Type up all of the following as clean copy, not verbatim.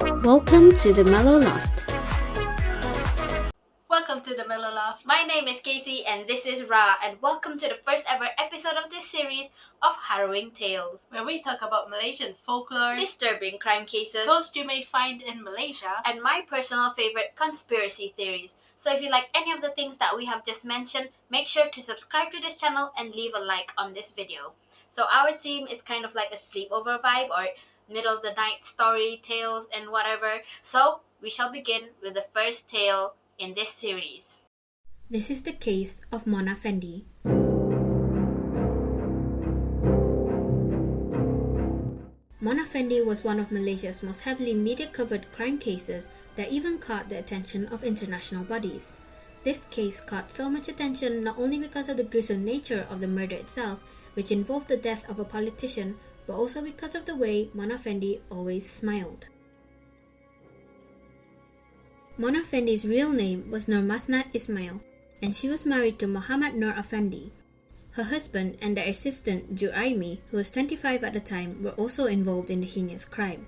Welcome to the Mellowloft. Welcome to the Mellowloft. My name is Casey and this is Ra, and welcome to the first ever episode of this series of harrowing tales, where we talk about Malaysian folklore, disturbing crime cases, ghosts you may find in Malaysia, and my personal favorite, conspiracy theories. So if you like any of the things that we have just mentioned, make sure to subscribe to this channel and leave a like on this video. So our theme is kind of like a sleepover vibe, or middle of the night story, tales, and whatever. So we shall begin with the first tale in this series. This is the case of Mona Fendi. Mona Fendi was one of Malaysia's most heavily media-covered crime cases that even caught the attention of international bodies. This case caught so much attention not only because of the gruesome nature of the murder itself, which involved the death of a politician, but also because of the way Mona Fendi always smiled. Mona Fendi's real name was Nur Masnad Ismail, and she was married to Muhammad Nur Afandi. Her husband and their assistant Juraimi, who was 25 at the time, were also involved in the heinous crime.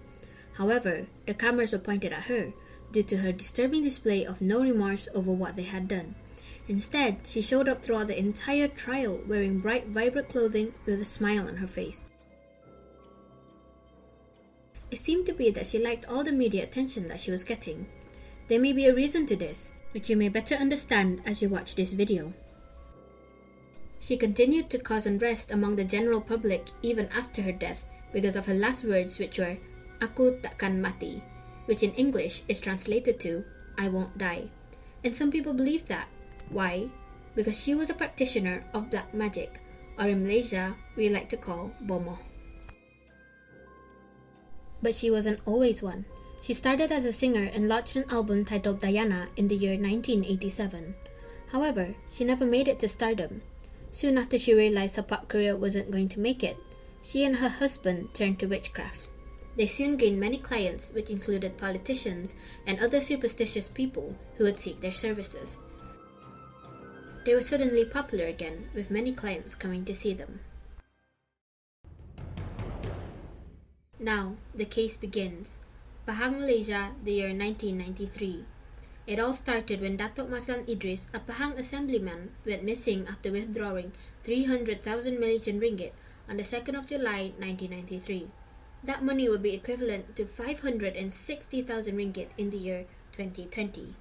However, the cameras were pointed at her due to her disturbing display of no remorse over what they had done. Instead, she showed up throughout the entire trial wearing bright, vibrant clothing with a smile on her face. It seemed to be that she liked all the media attention that she was getting. There may be a reason to this, which you may better understand as you watch this video. She continued to cause unrest among the general public even after her death because of her last words, which were, "Aku takkan mati," which in English is translated to, "I won't die." And some people believe that. Why? Because she was a practitioner of black magic, or in Malaysia, we like to call bomoh. But she wasn't always one. She started as a singer and launched an album titled Diana in the year 1987. However, she never made it to stardom. Soon after she realized her pop career wasn't going to make it, she and her husband turned to witchcraft. They soon gained many clients, which included politicians and other superstitious people who would seek their services. They were suddenly popular again, with many clients coming to see them. Now, the case begins. Pahang, Malaysia, the year 1993. It all started when Datuk Maslan Idris, a Pahang assemblyman, went missing after withdrawing 300,000 Malaysian ringgit on the 2nd of July 1993. That money would be equivalent to 560,000 ringgit in the year 2020.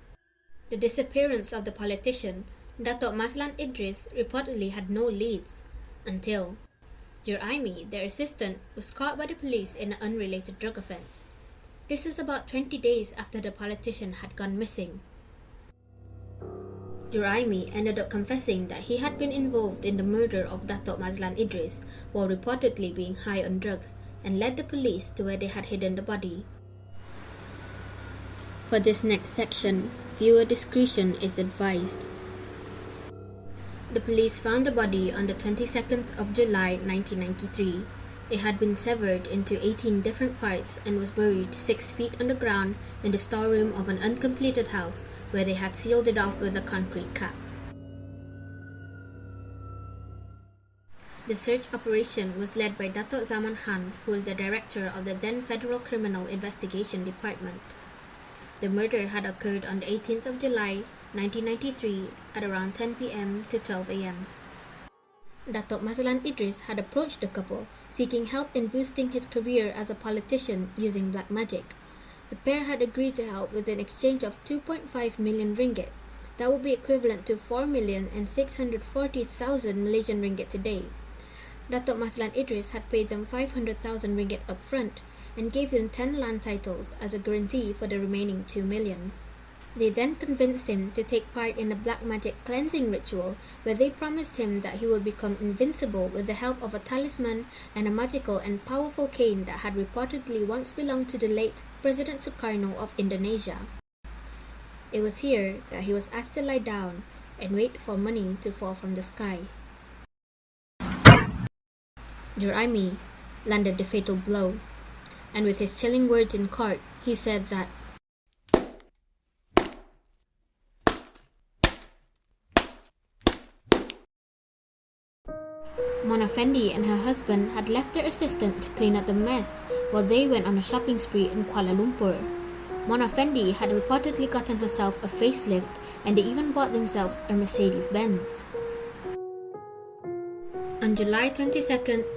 The disappearance of the politician, Datuk Maslan Idris, reportedly had no leads until Juraimi, their assistant, was caught by the police in an unrelated drug offence. This was about 20 days after the politician had gone missing. Juraimi ended up confessing that he had been involved in the murder of Datuk Maslan Idris while reportedly being high on drugs, and led the police to where they had hidden the body. For this next section, viewer discretion is advised. The police found the body on the 22nd of July 1993. It had been severed into 18 different parts and was buried 6 feet underground in the storeroom of an uncompleted house where they had sealed it off with a concrete cap. The search operation was led by Datuk Zaman Khan, who was the director of the then Federal Criminal Investigation Department. The murder had occurred on the 18th of July 1993 at around 10 p.m. to 12 a.m. Datuk Maslan Idris had approached the couple, seeking help in boosting his career as a politician using black magic. The pair had agreed to help with an exchange of 2.5 million ringgit. That would be equivalent to 4,640,000 Malaysian ringgit today. Datuk Maslan Idris had paid them 500,000 ringgit upfront and gave them 10 land titles as a guarantee for the remaining 2 million. They then convinced him to take part in a black magic cleansing ritual where they promised him that he would become invincible with the help of a talisman and a magical and powerful cane that had reportedly once belonged to the late President Sukarno of Indonesia. It was here that he was asked to lie down and wait for money to fall from the sky. Juraimi landed the fatal blow, and with his chilling words in court, he said that Mona Fendi and her husband had left their assistant to clean up the mess while they went on a shopping spree in Kuala Lumpur. Mona Fendi had reportedly gotten herself a facelift, and they even bought themselves a Mercedes-Benz. On July 22,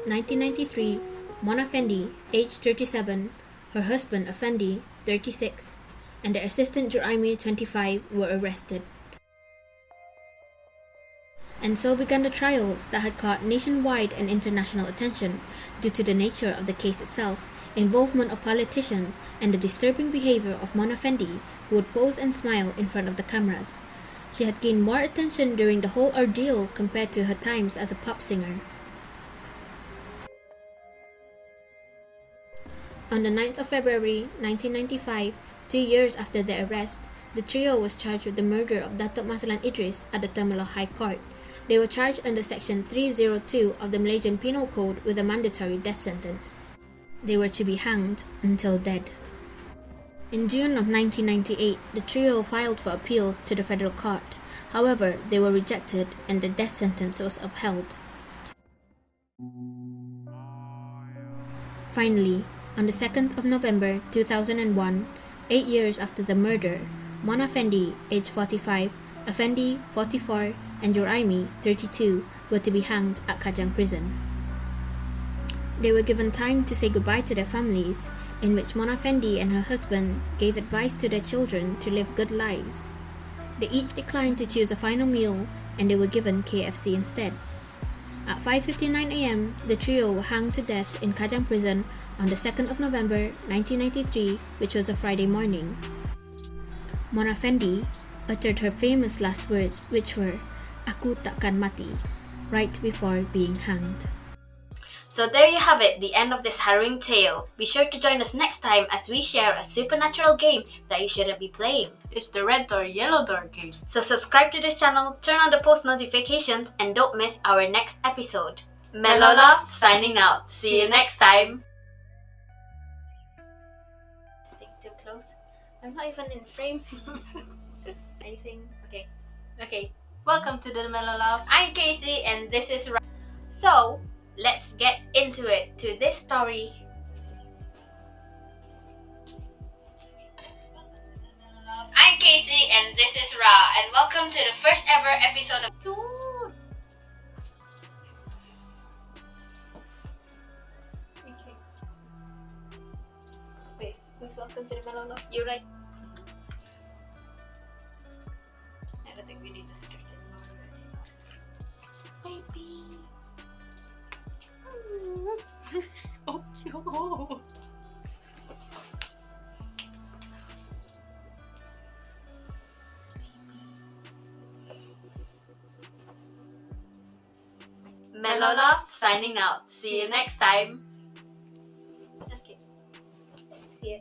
1993, Mona Fendi, aged 37, her husband Effendi, 36, and their assistant Juraimi, 25, were arrested. And so began the trials that had caught nationwide and international attention due to the nature of the case itself, involvement of politicians, and the disturbing behavior of Mona Fendi, who would pose and smile in front of the cameras. She had gained more attention during the whole ordeal compared to her times as a pop singer. On the 9th of February 1995, 2 years after their arrest, the trio was charged with the murder of Datuk Maslan Idris at the Temerloh High Court. They were charged under Section 302 of the Malaysian Penal Code with a mandatory death sentence. They were to be hanged until dead. In June of 1998, the trio filed for appeals to the federal court. However, they were rejected and the death sentence was upheld. Finally, on the 2nd of November 2001, 8 years after the murder, Mona Fendi, aged 45, Effendi, 44, and Juraimi, 32, were to be hanged at Kajang prison. They were given time to say goodbye to their families, in which Mona Fendi and her husband gave advice to their children to live good lives. They each declined to choose a final meal, and they were given KFC instead. At 5:59 a.m., the trio were hanged to death in Kajang prison on the 2nd of November 1993, which was a Friday morning. Mona Fendi uttered her famous last words, which were, "Aku takkan mati," right before being hanged. So there you have it, the end of this harrowing tale. Be sure to join us next time as we share a supernatural game that you shouldn't be playing. It's the red door, yellow door game. So subscribe to this channel, turn on the post notifications, and don't miss our next episode. Mellowloft signing out. See you next time. Stick too close. I'm not even in frame. Anything? Okay. Welcome to the Mellowloft. I'm Casey and this is Ra. So, let's get into it, to this story. I'm Casey and this is Ra, and welcome to the first ever episode of Okay. Wait, who's welcome to the Mellowloft? You're right. I don't think we need to start it. Baby. Oh, yo. Mellowloft signing out. See you next time. Okay. See ya.